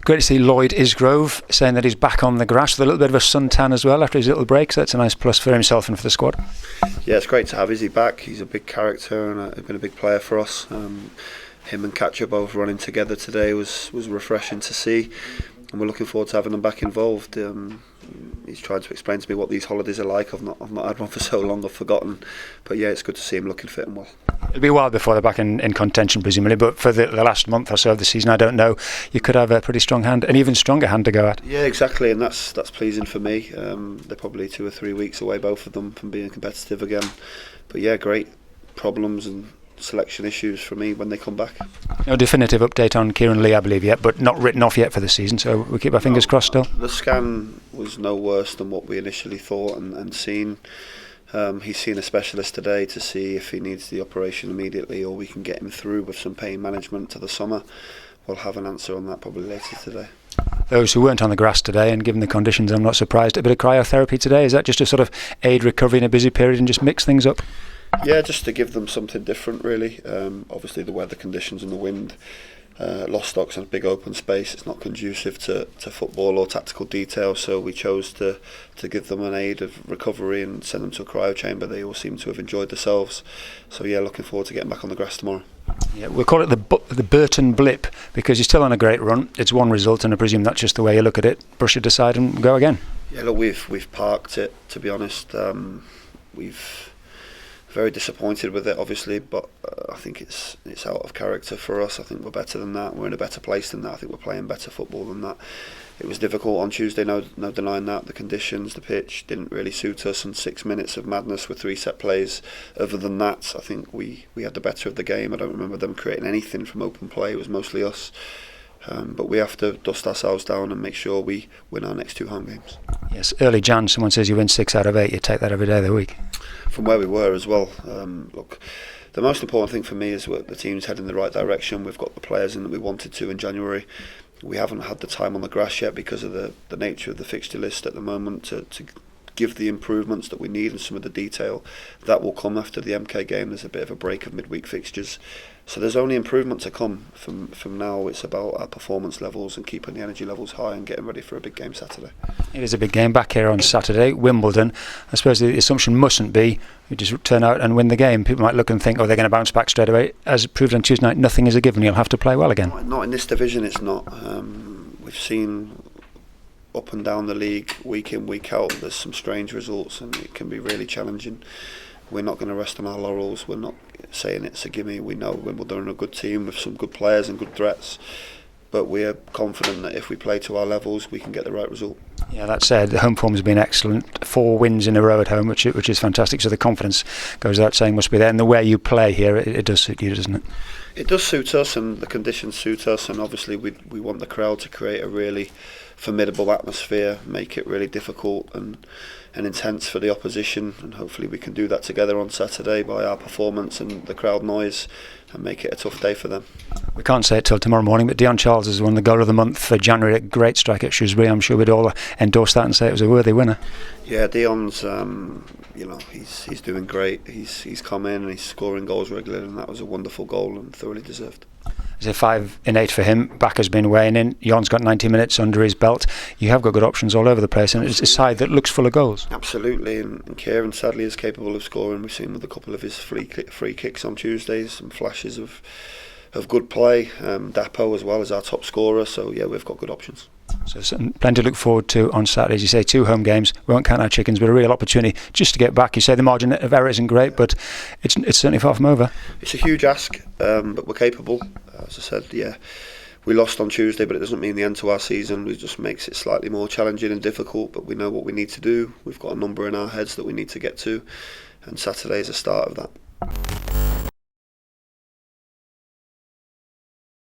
Great to see Lloyd Isgrove saying that he's back on the grass with a little bit of a suntan as well after his little break, so that's a nice plus for himself and for the squad. Yeah, it's great to have Izzy back. He's a big character and has been a big player for us. Him and Catcher both running together today was refreshing to see, and we're looking forward to having them back involved. He's tried to explain to me what these holidays are like. I've not had one for so long I've forgotten, but yeah, it's good to see him looking fit and well. It'll be a while before they're back in contention presumably, but for the last month or so of the season, I don't know, you could have a pretty strong hand, an even stronger hand to go at. Yeah, exactly, and that's pleasing for me. They're probably 2 or 3 weeks away, both of them, from being competitive again, but yeah, great problems and selection issues for me when they come back. No definitive update on Kieran Lee, I believe, yet, but not written off yet for the season, so we'll keep our fingers crossed still. The scan was no worse than what we initially thought and seen. He's seen a specialist today to see if he needs the operation immediately or we can get him through with some pain management to the summer. We'll have an answer on that probably later today. Those who weren't on the grass today, and given the conditions, I'm not surprised. A bit of cryotherapy today, is that just to sort of aid recovery in a busy period and just mix things up? Yeah, just to give them something different really. Obviously the weather conditions and the wind, Lostock's in a big open space, it's not conducive to football or tactical detail, so we chose to give them an aid of recovery and send them to a cryo chamber. They all seem to have enjoyed themselves, so yeah, looking forward to getting back on the grass tomorrow. Yeah, we'll call it the Bolton blip, because you're still on a great run. It's one result, and I presume that's just the way you look at it. Brush it aside and go again. Yeah, look, we've parked it, to be honest. We've very disappointed with it, obviously, but I think it's out of character for us. I think we're better than that. We're in a better place than that. I think we're playing better football than that. It was difficult on Tuesday, no denying that. The conditions, the pitch didn't really suit us, and 6 minutes of madness with 3 set plays. Other than that, I think we had the better of the game. I don't remember them creating anything from open play. It was mostly us. But we have to dust ourselves down and make sure we win our next 2 home games. Yes, early Jan, someone says you win 6 out of 8. You take that every day of the week. From where we were as well. Look, the most important thing for me is that the team's heading in the right direction. We've got the players in that we wanted to in January. We haven't had the time on the grass yet because of the nature of the fixture list at the moment to give the improvements that we need and some of the detail. That will come after the MK game. There's a bit of a break of midweek fixtures. So there's only improvement to come from now. It's about our performance levels and keeping the energy levels high and getting ready for a big game Saturday. It is a big game back here on Saturday, Wimbledon. I suppose the assumption mustn't be you just turn out and win the game. People might look and think, oh, they're going to bounce back straight away. As proved on Tuesday night, nothing is a given. You'll have to play well again. Not in this division, it's not. We've seen up and down the league, week in, week out, there's some strange results and it can be really challenging. We're not going to rest on our laurels. We're not saying it's a gimme. We know Wimbledon are a good team with some good players and good threats, but we're confident that if we play to our levels, we can get the right result. Yeah, that said, the home form has been excellent. 4 wins in a row at home, which is fantastic. So the confidence, goes without saying, must be there. And the way you play here, it does suit you, doesn't it? It does suit us, and the conditions suit us. And obviously, we want the crowd to create a really formidable atmosphere, make it really difficult and intense for the opposition, and hopefully we can do that together on Saturday by our performance and the crowd noise and make it a tough day for them. We can't say it till tomorrow morning, but Dion Charles has won the goal of the month for January. A great strike at Shrewsbury. I'm sure we'd all endorse that and say it was a worthy winner. Yeah, Dion's he's doing great. He's come in and he's scoring goals regularly, and that was a wonderful goal and thoroughly deserved. It's a 5 in 8 for him. Back has been weighing in. Jon's got 90 minutes under his belt. You have got good options all over the place, and it's a side that looks full of goals. Absolutely, and Kieran sadly is capable of scoring. We've seen with a couple of his free kicks on Tuesdays, some flashes of good play. Dapo as well as our top scorer, so yeah, we've got good options. So plenty to look forward to on Saturday. As you say, 2 home games. We won't count our chickens, but a real opportunity just to get back. You say the margin of error isn't great, but it's certainly far from over. It's a huge ask, but we're capable. As I said, yeah, we lost on Tuesday, but it doesn't mean the end to our season. It just makes it slightly more challenging and difficult, but we know what we need to do. We've got a number in our heads that we need to get to, and Saturday is the start of that.